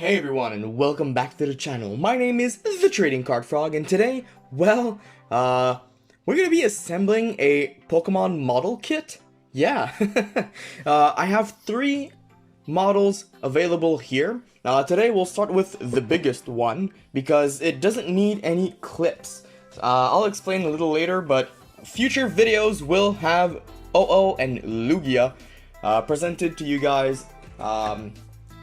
Hey everyone, and welcome back to the channel. My name is the Trading Card Frog, and today, well, we're gonna be assembling a Pokemon model kit. Yeah, I have 3 models available here. Today we'll start with the biggest one because it doesn't need any clips. I'll explain a little later, but future videos will have OO and Lugia presented to you guys.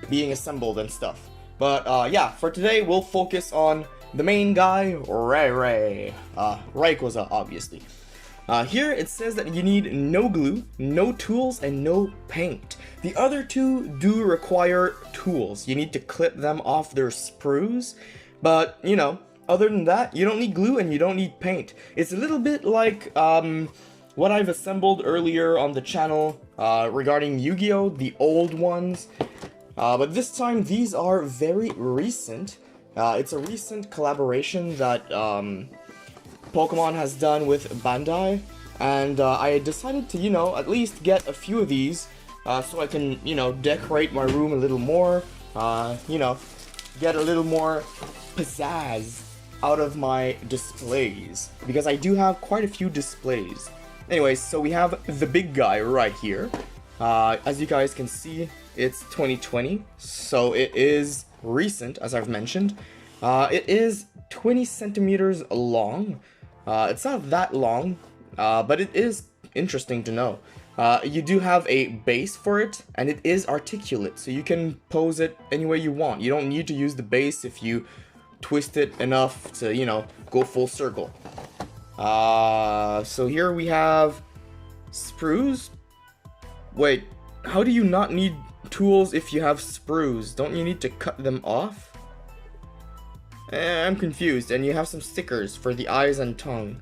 Being assembled and stuff. But yeah, for today we'll focus on the main guy, Rayquaza, obviously. Here it says that you need no glue, no tools, and no paint. The other 2 do require tools. You need to clip them off their sprues, but you know, other than that, you don't need glue and you don't need paint. It's a little bit like what I've assembled earlier on the channel regarding Yu-Gi-Oh! The old ones. But this time, these are very recent. It's a recent collaboration that Pokemon has done with Bandai. And I decided to, you know, at least get a few of these so I can, you know, decorate my room a little more. You know, get a little more pizzazz out of my displays. Because I do have quite a few displays. Anyways, so we have the big guy right here. As you guys can see, it's 2020, so it is recent, as I've mentioned. It is 20 centimeters long. It's not that long, but it is interesting to know. You do have a base for it, and it is articulate, so you can pose it any way you want. You don't need to use the base if you twist it enough to, you know, go full circle. So here we have sprues. Wait, how do you not need tools if you have sprues? Don't you need to cut them off? I'm confused, and you have some stickers for the eyes and tongue.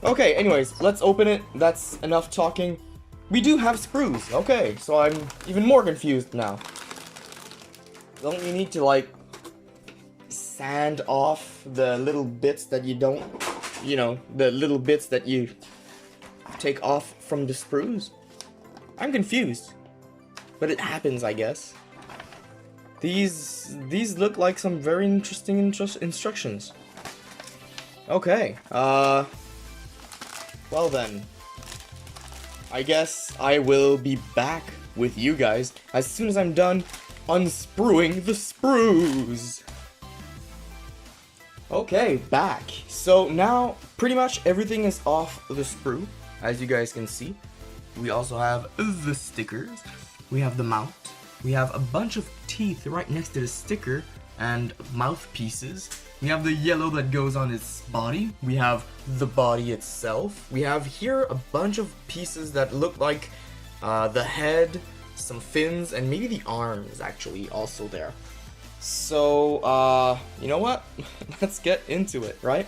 Okay, anyways, let's open it. That's enough talking. We do have sprues. Okay, so I'm even more confused now. Don't you need to, like, sand off the little bits that you don't, you know, the little bits that you take off from the sprues? I'm confused, but it happens, I guess. These look like some very interesting instructions. Okay, well then, I guess I will be back with you guys as soon as I'm done unscrewing the sprues. Okay, back. So now, pretty much everything is off the sprue, as you guys can see. We also have the stickers, we have the mouth, we have a bunch of teeth right next to the sticker and mouthpieces. We have the yellow that goes on its body, we have the body itself, we have here a bunch of pieces that look like the head, some fins, and maybe the arms actually also there. So, you know what? Let's get into it, right?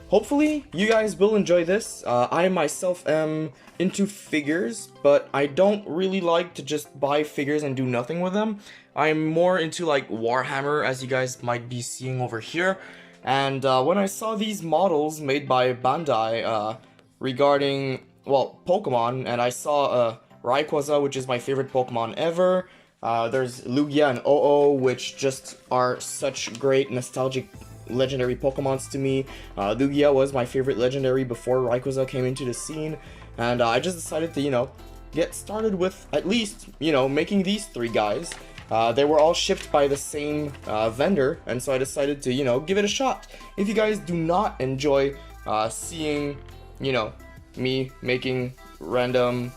Hopefully, you guys will enjoy this. I myself am into figures, but I don't really like to just buy figures and do nothing with them. I'm more into, like, Warhammer, as you guys might be seeing over here. And when I saw these models made by Bandai regarding, well, Pokemon, and I saw Rayquaza, which is my favorite Pokemon ever. There's Lugia and OO, which just are such great nostalgic legendary Pokemons to me. Lugia was my favorite legendary before Rayquaza came into the scene, and I just decided to, you know, get started with at least, you know, making these 3 guys. They were all shipped by the same vendor, and so I decided to, you know, give it a shot. If you guys do not enjoy seeing, you know, me making random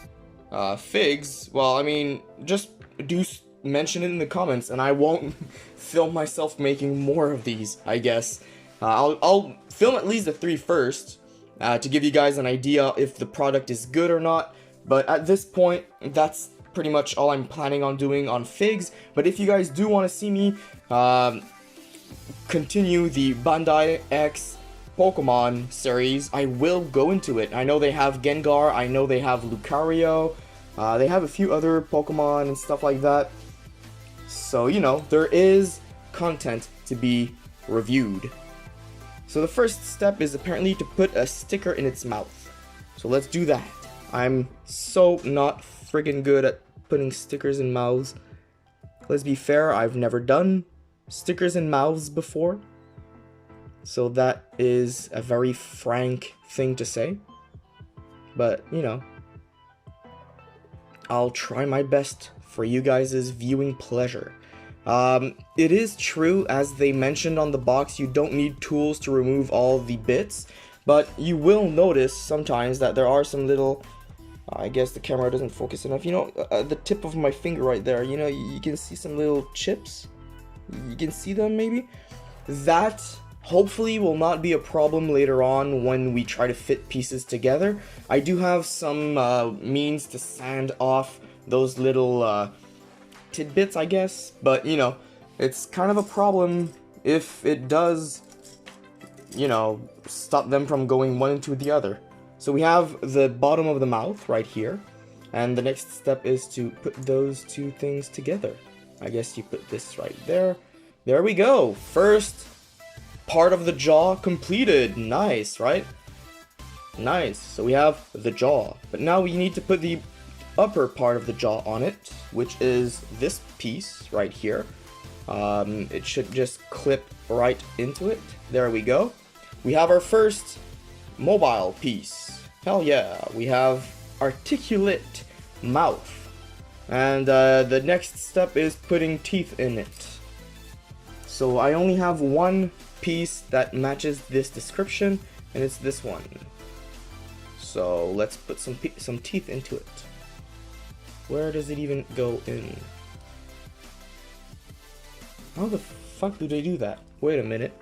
figs, well, I mean, just do mention it in the comments, and I won't film myself making more of these, I guess. I'll film at least the 3 first, to give you guys an idea if the product is good or not, but at this point, that's pretty much all I'm planning on doing on figs. But if you guys do want to see me continue the Bandai X Pokemon series, I will go into it. I know they have Gengar, I know they have Lucario, they have a few other Pokemon and stuff like that. So, you know, there is content to be reviewed. So the first step is apparently to put a sticker in its mouth. So let's do that. I'm so not friggin' good at putting stickers in mouths. Let's be fair, I've never done stickers and mouths before. So that is a very frank thing to say. But, you know, I'll try my best for you guys' viewing pleasure. It is true, as they mentioned on the box, you don't need tools to remove all the bits, but you will notice sometimes that there are some little, I guess the camera doesn't focus enough, you know, the tip of my finger right there, you know, you can see some little chips, you can see them maybe? That hopefully will not be a problem later on when we try to fit pieces together. I do have some means to sand off those little tidbits, I guess, but you know, it's kind of a problem if it does, you know, stop them from going one into the other. So we have the bottom of the mouth right here, and the next step is to put those two things together. I guess you put this right there. There we go. First part of the jaw completed. Nice, right? Nice. So we have the jaw, but now we need to put the upper part of the jaw on it, which is this piece right here. It should just clip right into it. There we go. We have our first mobile piece. Hell yeah. We have articulate mouth. And the next step is putting teeth in it. So I only have one piece that matches this description, and it's this one. So let's put some teeth into it. Where does it even go in? How the fuck do they do that? Wait a minute.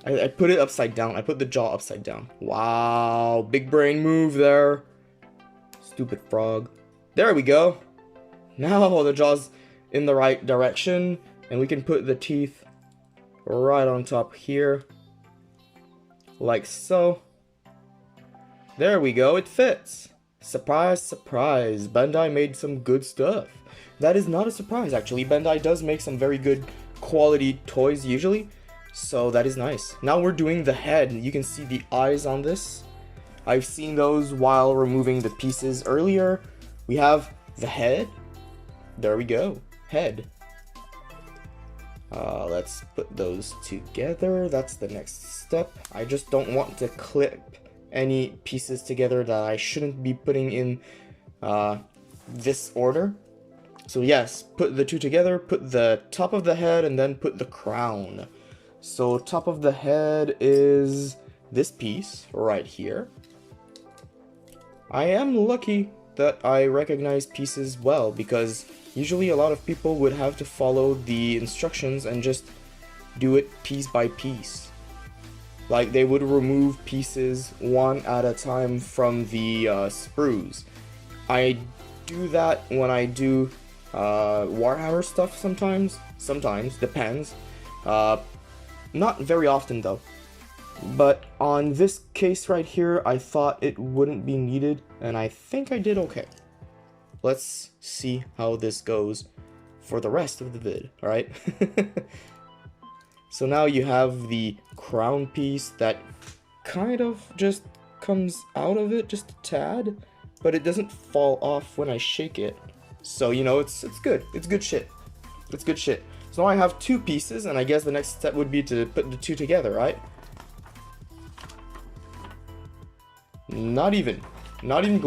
I put it upside down. I put the jaw upside down. Wow, big brain move there. Stupid frog. There we go. Now the jaw's in the right direction, and we can put the teeth right on top here. Like so. There we go, it fits. Surprise, surprise, Bandai made some good stuff. That is not a surprise, actually. Bandai does make some very good quality toys usually, so that is nice. Now we're doing the head. You can see the eyes on this. I've seen those while removing the pieces earlier. We have the head. There we go, head. Let's put those together. That's the next step. I just don't want to clip any pieces together that I shouldn't be putting in this order. So yes, put the two together, put the top of the head, and then put the crown. So top of the head is this piece right here. I am lucky that I recognize pieces well, because usually a lot of people would have to follow the instructions and just do it piece by piece. Like they would remove pieces one at a time from the sprues. I do that when I do Warhammer stuff sometimes. Sometimes, depends. Not very often though. But on this case right here, I thought it wouldn't be needed, and I think I did okay. Let's see how this goes for the rest of the vid, alright? So now you have the crown piece that kind of just comes out of it just a tad, but it doesn't fall off when I shake it. So, you know, it's good. It's good shit. It's good shit. So now I have two pieces, and I guess the next step would be to put the two together, right? Not even not even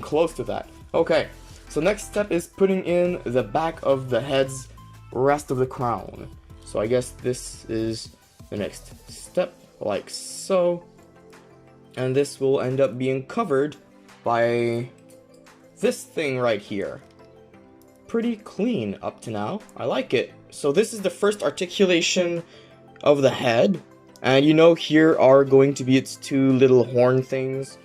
close to that. Okay, so next step is putting in the back of the head's rest of the crown. So I guess this is the next step, like so. And this will end up being covered by this thing right here. Pretty clean up to now. I like it. So this is the first articulation of the head. And you know, here are going to be its two little horn things.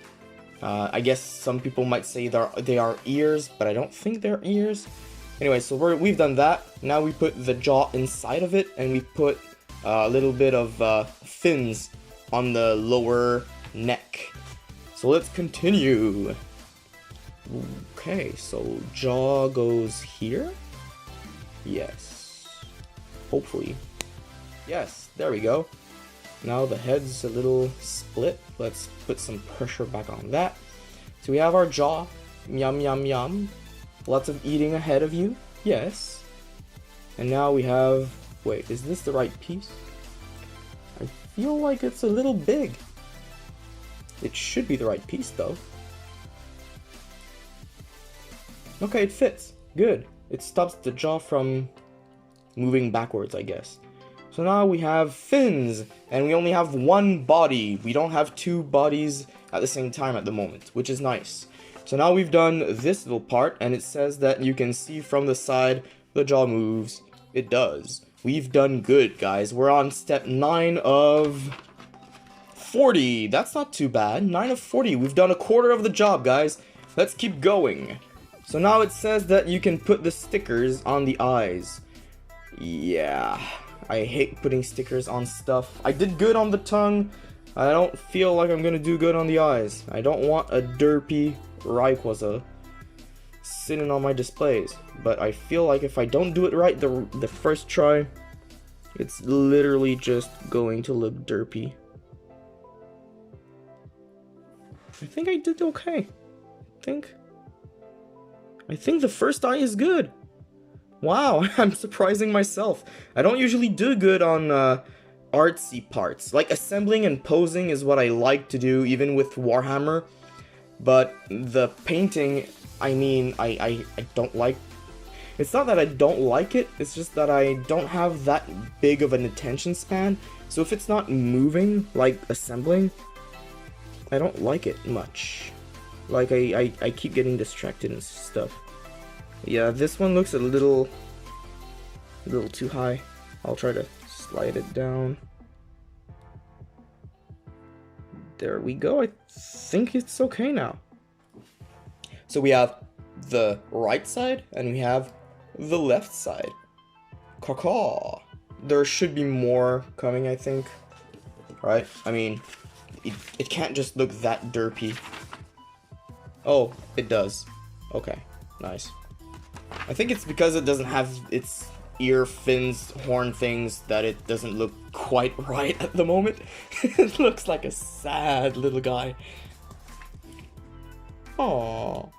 I guess some people might say they are ears, but I don't think they're ears. Anyway, so we've done that. Now we put the jaw inside of it, and we put a little bit of fins on the lower neck. So let's continue. Okay, so jaw goes here. Yes. Hopefully. Yes, there we go. Now the head's a little split. Let's put some pressure back on that. So we have our jaw. Yum, yum, yum. Lots of eating ahead of you. Yes. And now we have... Wait, is this the right piece? I feel like it's a little big. It should be the right piece, though. Okay, it fits. Good. It stops the jaw from moving backwards, I guess. So now we have fins, and we only have one body. We don't have two bodies at the same time at the moment, which is nice. So now we've done this little part, and it says that you can see from the side the jaw moves. It does. We've done good, guys. We're on step 9 of 40. That's not too bad. 9 of 40. We've done a quarter of the job, guys. Let's keep going. So now it says that you can put the stickers on the eyes. Yeah, I hate putting stickers on stuff. I did good on the tongue. I don't feel like I'm gonna do good on the eyes. I don't want a derpy Rayquaza sitting on my displays. But I feel like if I don't do it right the first try, it's literally just going to look derpy. I think I did okay. I think the first eye is good. Wow, I'm surprising myself. I don't usually do good on artsy parts. Like assembling and posing is what I like to do, even with Warhammer. But the painting, I mean, I don't like. It's not that I don't like it, it's just that I don't have that big of an attention span. So if it's not moving, like assembling, I don't like it much. Like, I keep getting distracted and stuff. Yeah, this one looks a little too high. I'll try to slide it down. There we go. I think it's okay now. So we have the right side and we have the left side. Caw-caw. There should be more coming, I think. Right? I mean, it can't just look that derpy. Oh, it does. Okay, nice. I think it's because it doesn't have its ear, fins, horn things that it doesn't look quite right at the moment. It looks like a sad little guy. Aww.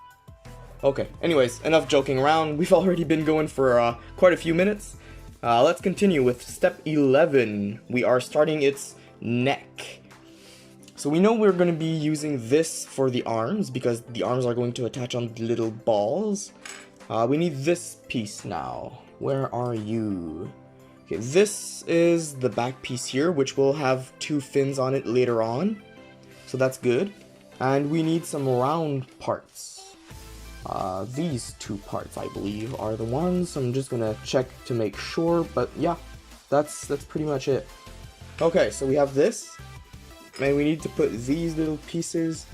Okay, anyways, enough joking around. We've already been going for quite a few minutes. Let's continue with step 11. We are starting its neck. So we know we're going to be using this for the arms, because the arms are going to attach on the little balls. We need this piece now. Where are you? Okay, this is the back piece here, which will have 2 fins on it later on. So that's good. And we need some round parts. These 2 parts, I believe, are the ones. I'm just going to check to make sure, but yeah, that's pretty much it. Okay, so we have this. And we need to put these little pieces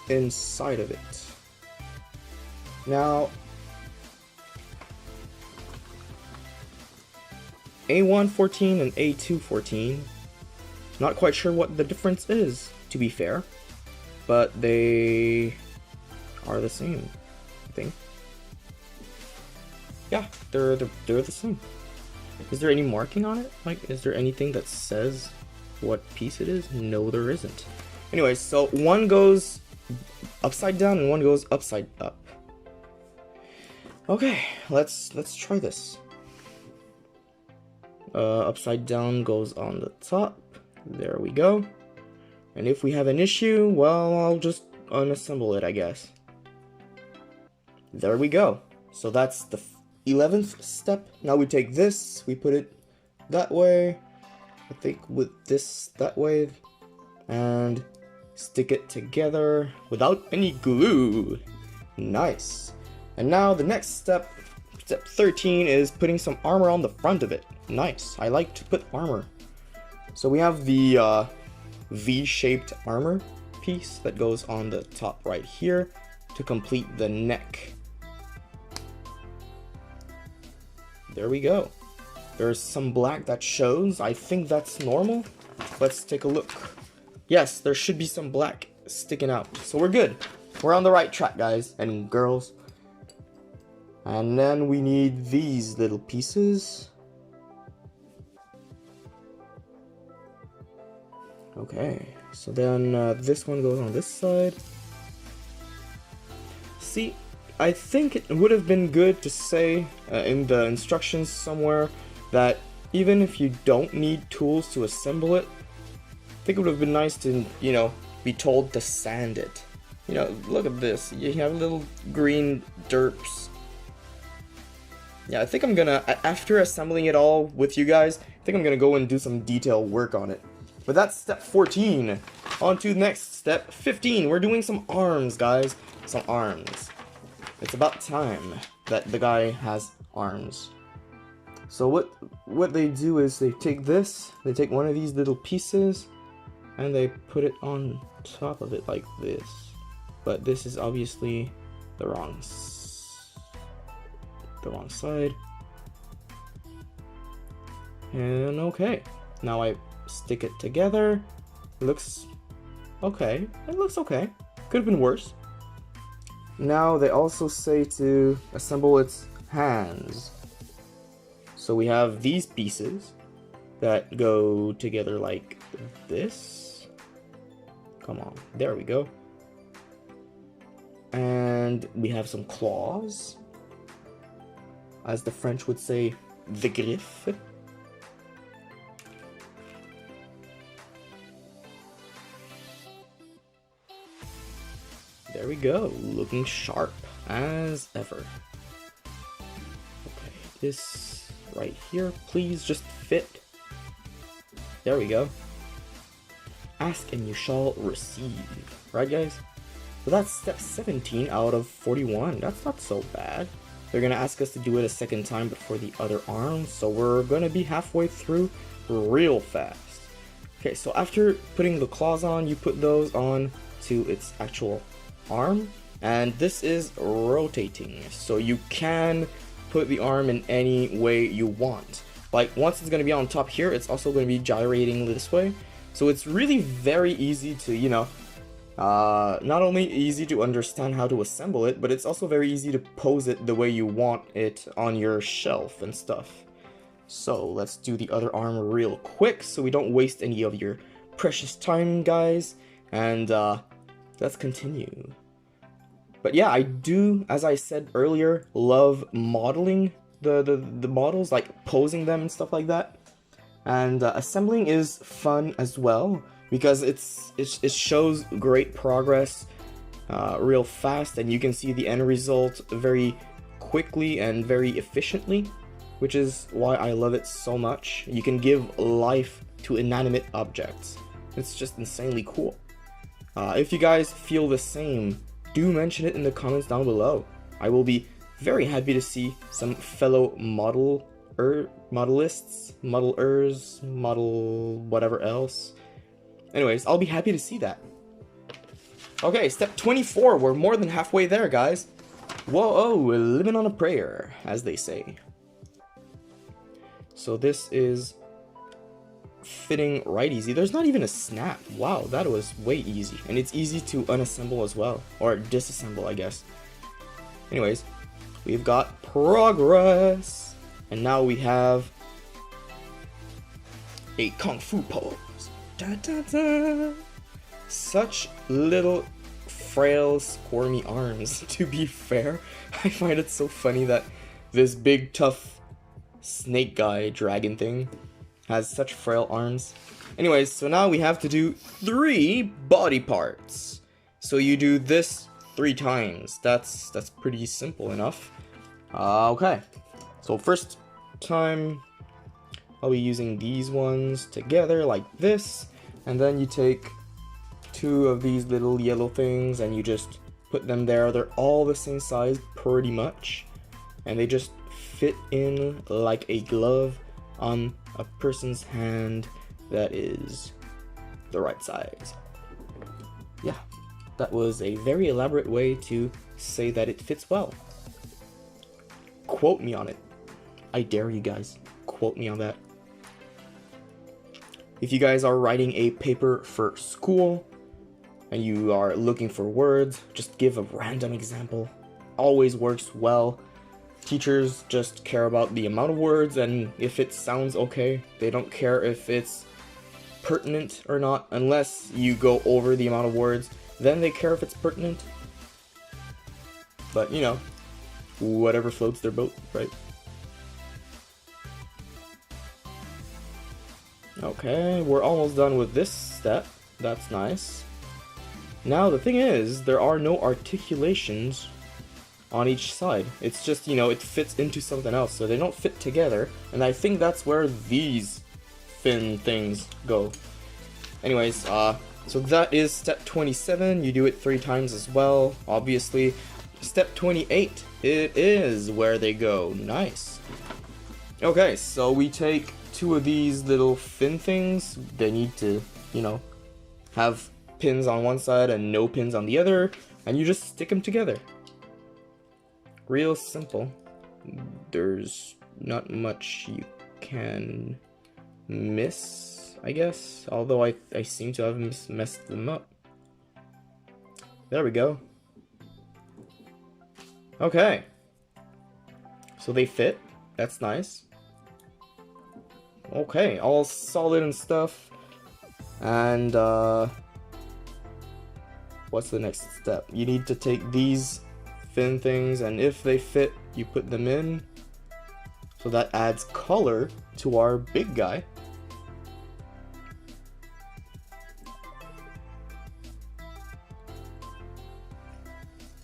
inside of it. Now, A114 and A214, not quite sure what the difference is, to be fair, but they are the same, I think. Yeah, they're the same. Is there any marking on it? Like, is there anything that says what piece it is? No, there isn't. Anyways, so one goes upside down and one goes upside up. Okay, let's try this. Upside down goes on the top. There we go. And if we have an issue, well, I'll just unassemble it, I guess. There we go. So that's the 11th step. Now we take this, we put it that way. I think with this that way, and stick it together without any glue. Nice. And now the next step, step 13, is putting some armor on the front of it. Nice. I like to put armor. So we have the V-shaped armor piece that goes on the top right here to complete the neck. There we go. There's some black that shows. I think that's normal. Let's take a look. Yes, there should be some black sticking out. So we're good. We're on the right track, guys and girls. And then we need these little pieces. Okay, so then this one goes on this side. See, I think it would have been good to say in the instructions somewhere that even if you don't need tools to assemble it, I think it would have been nice to, you know, be told to sand it. You know, look at this. You have little green derps. Yeah, I think I'm gonna, after assembling it all with you guys, I think I'm gonna go and do some detailed work on it. But that's step 14. On to the next step, 15. We're doing some arms, guys. Some arms. It's about time that the guy has arms. So what they do is they take this, they take one of these little pieces, and they put it on top of it like this. But this is obviously the wrong side. And okay, now I stick it together. Looks okay. It looks okay. Could have been worse. Now they also say to assemble its hands. So we have these pieces that go together like this. Come on, there we go. And we have some claws. As the French would say, the griffe. There we go, looking sharp as ever. Okay, this right here, please just fit. There we go. Ask and you shall receive. Right, guys? So that's step 17 out of 41. That's not so bad. They're gonna ask us to do it a second time but for the other arm, so we're gonna be halfway through real fast. Okay, so after putting the claws on, you put those on to its actual arm, and this is rotating, so you can put the arm in any way you want. Like, once it's going to be on top here, it's also going to be gyrating this way, so it's really very easy to, you know, not only easy to understand how to assemble it, but it's also very easy to pose it the way you want it on your shelf and stuff. So let's do the other arm real quick so we don't waste any of your precious time, guys, and let's continue. But yeah, I do, as I said earlier, love modeling the models, like posing them and stuff like that. And assembling is fun as well because it shows great progress real fast, and you can see the end result very quickly and very efficiently, which is why I love it so much. You can give life to inanimate objects. It's just insanely cool. If you guys feel the same, do mention it in the comments down below. I will be very happy to see some fellow modelists, modelers, model whatever else. Anyways, I'll be happy to see that. Okay, step 24. We're more than halfway there, guys. Whoa, we're living on a prayer, as they say. So this is fitting right easy. There's not even a snap. Wow, that was way easy. And it's easy to unassemble as well, or disassemble, I guess. Anyways, we've got progress, and now we have a kung fu pose. Da, da, da. Such little frail squirmy arms. To be fair, I find it so funny that this big tough snake guy dragon thing has such frail arms. Anyways, so now we have to do 3 body parts. So you do this 3 times. That's pretty simple enough. Okay. So first time, I'll be using these ones together like this, and then you take 2 of these little yellow things and you just put them there. They're all the same size pretty much, and they just fit in like a glove on a person's hand that is the right size. Yeah, that was a very elaborate way to say that it fits well. Quote me on it. I dare you guys. Quote me on that. If you guys are writing a paper for school and you are looking for words, just give a random example. Always works well. Teachers just care about the amount of words, and if it sounds okay. They don't care if it's pertinent or not, unless you go over the amount of words. Then they care if it's pertinent. But, you know, whatever floats their boat, right? Okay, we're almost done with this step. That's nice. Now the thing is, there are no articulations on each side. It's just, you know, it fits into something else, so they don't fit together, and I think that's where these fin things go. Anyways, so that is step 27. You do it 3 times as well, obviously. Step 28, it is where they go. Nice. Okay, so we take 2 of these little fin things. They need to, you know, have pins on one side and no pins on the other, and you just stick them together. Real simple. There's not much you can miss, I guess, although I seem to have messed them up. There we go. Okay, so they fit. That's nice. Okay, all solid and stuff. And what's the next step? You need to take these fin things, and if they fit, you put them in. So that adds color to our big guy.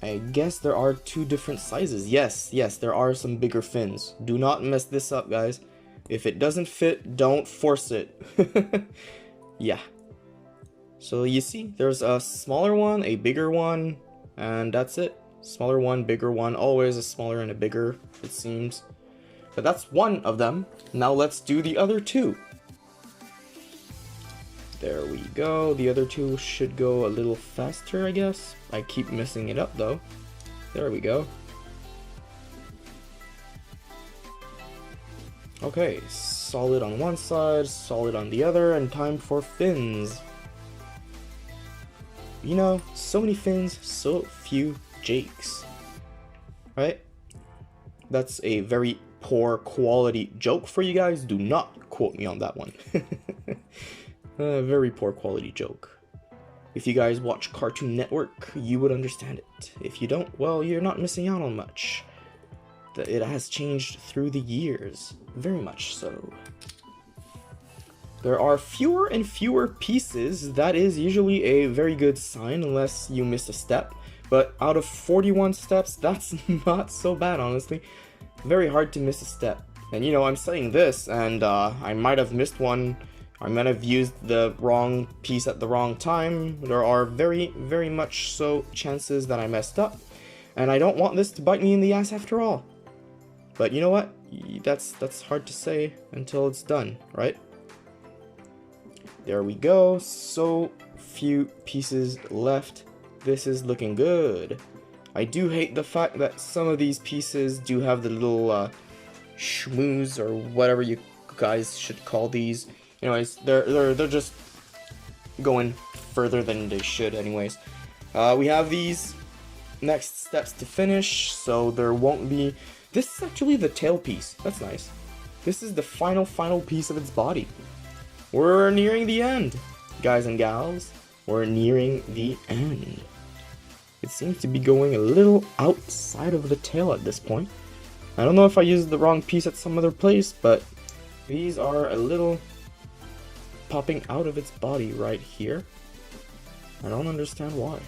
I guess there are 2 different sizes. Yes, there are some bigger fins. Do not mess this up, guys. If it doesn't fit, don't force it. Yeah. So you see, there's a smaller one, a bigger one, and that's it. Smaller one, bigger one, always a smaller and a bigger, it seems. But that's one of them. Now let's do the other 2. There we go. The other 2 should go a little faster, I guess. I keep messing it up though. There we go. Okay, solid on one side, solid on the other, and time for fins. You know, so many fins, so few jakes. Right? That's a very poor quality joke for you guys. Do not quote me on that one. Very poor quality joke. If you guys watch Cartoon Network, you would understand it. If you don't, well, you're not missing out on much. It has changed through the years, very much so. There are fewer and fewer pieces. That is usually a very good sign, unless you missed a step. But out of 41 steps, that's not so bad, honestly. Very hard to miss a step. And you know, I'm saying this, and I might have missed one. I might have used the wrong piece at the wrong time. There are very, very much so chances that I messed up. And I don't want this to bite me in the ass after all. But you know what? That's hard to say until it's done, right? There we go. So few pieces left. This is looking good. I do hate the fact that some of these pieces do have the little schmooze or whatever you guys should call these. Anyways, they're just going further than they should. Anyways, we have these next steps to finish, so there won't be. This is actually the tail piece. That's nice. This is the final piece of its body. We're nearing the end, guys and gals. We're nearing the end. It seems to be going a little outside of the tail at this point. I don't know if I used the wrong piece at some other place, but these are a little popping out of its body right here. I don't understand why.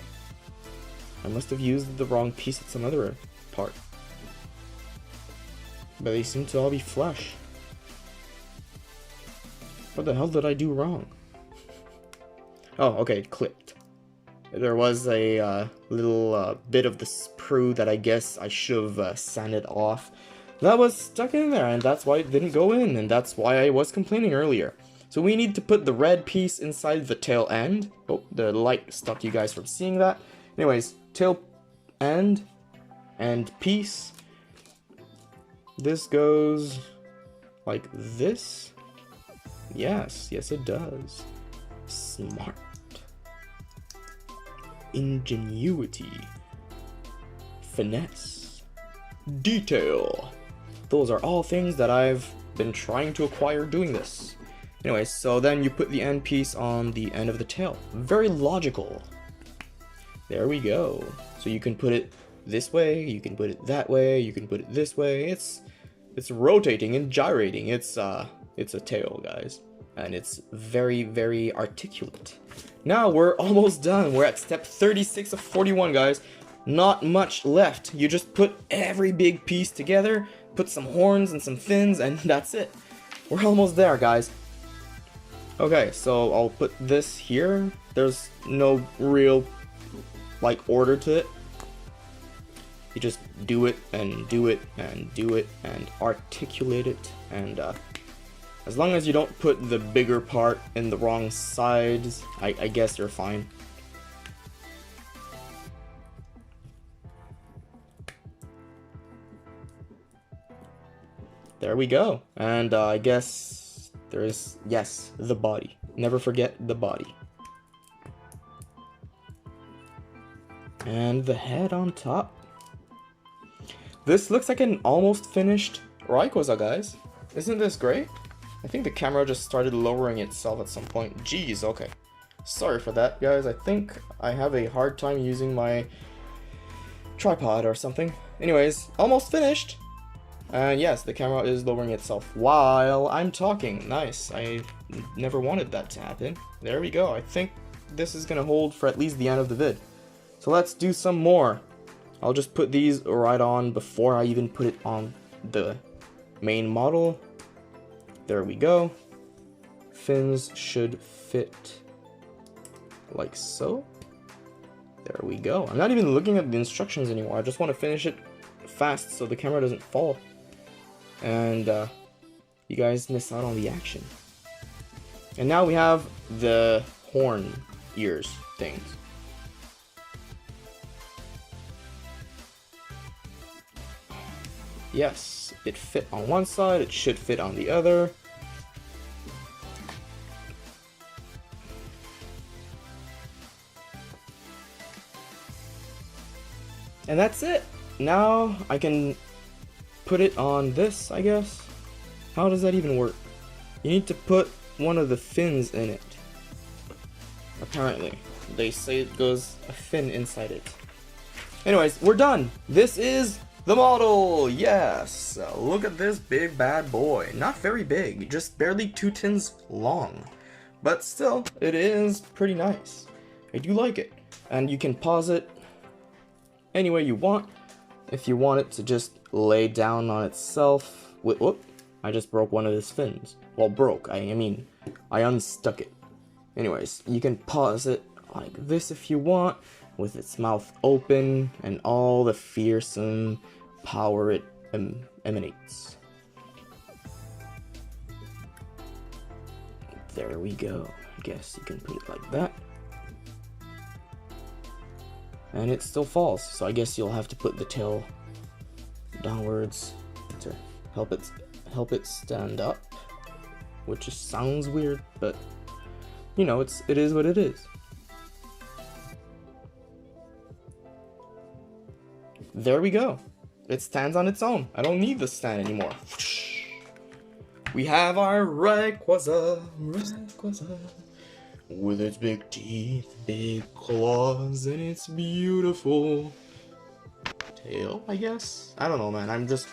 I must have used the wrong piece at some other part. But they seem to all be flesh. What the hell did I do wrong? Oh, okay, it clipped. There was a little bit of the sprue that I guess I should have sanded off. That was stuck in there, and that's why it didn't go in, and that's why I was complaining earlier. So we need to put the red piece inside the tail end. Oh, the light stopped you guys from seeing that. Anyways, tail end and piece. This goes like this. Yes, it does. Smart. Ingenuity. Finesse. Detail. Those are all things that I've been trying to acquire doing this. Anyways, so then you put the end piece on the end of the tail. Very logical. There we go. So you can put it this way, you can put it that way, you can put it this way. It's rotating and gyrating. It's a tail, guys, and it's very, very articulate. Now we're almost done. We're at step 36 of 41, guys. Not much left. You just put every big piece together, put some horns and some fins, and that's it. We're almost there, guys. Okay, so I'll put this here. There's no real, like, order to it. You just do it and do it and do it and articulate it, and as long as you don't put the bigger part in the wrong sides, I guess you're fine. There we go. And I guess there is, yes, the body. Never forget the body. And the head on top. This looks like an almost finished Rayquaza, guys. Isn't this great? I think the camera just started lowering itself at some point. Jeez, okay. Sorry for that, guys. I think I have a hard time using my tripod or something. Anyways, almost finished. And yes, the camera is lowering itself while I'm talking. Nice. I never wanted that to happen. There we go. I think this is gonna hold for at least the end of the vid. So let's do some more. I'll just put these right on before I even put it on the main model. There we go. Fins should fit like so. There we go. I'm not even looking at the instructions anymore. I just want to finish it fast so the camera doesn't fall. And you guys miss out on the action. And now we have the horn ears things. Yes, it fit on one side, it should fit on the other. And that's it. Now I can put it on this, I guess. How does that even work? You need to put one of the fins in it. Apparently. They say it goes a fin inside it. Anyways, we're done. This is the model. Yes. Look at this big bad boy. Not very big, just barely 2 tins long. But still, it is pretty nice. I do like it. And you can pause it any way you want. If you want it to just lay down on itself. Whoop, I just broke one of his fins. Well, broke, I mean, I unstuck it. Anyways, you can pause it like this if you want, with its mouth open and all the fearsome power it emanates. There we go. I guess you can put it like that. And it still falls, so I guess you'll have to put the tail downwards to help it stand up, which just sounds weird, but you know, it is what it is. There we go. It stands on its own. I don't need the stand anymore. We have our Rayquaza, with its big teeth, big claws, and its beautiful tail, I guess? I don't know, man. I'm just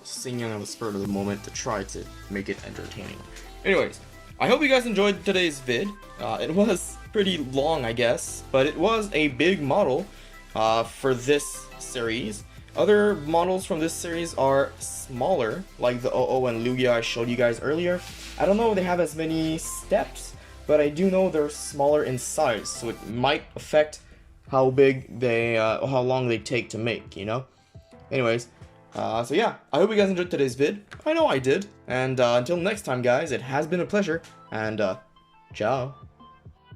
singing on the spur of the moment to try to make it entertaining. Anyways, I hope you guys enjoyed today's vid. It was pretty long, I guess, but it was a big model for this series. Other models from this series are smaller, like the OO and Lugia I showed you guys earlier. I don't know if they have as many steps, but I do know they're smaller in size, so it might affect how big they, how long they take to make, you know? Anyways, so yeah, I hope you guys enjoyed today's vid. I know I did, and until next time, guys, it has been a pleasure, and ciao.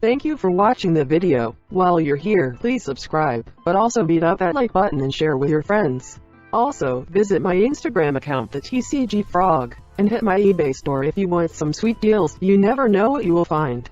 Thank you for watching the video. While you're here, please subscribe, but also beat up that like button and share with your friends. Also, visit my Instagram account, the TCG Frog, and hit my eBay store if you want some sweet deals. You never know what you will find.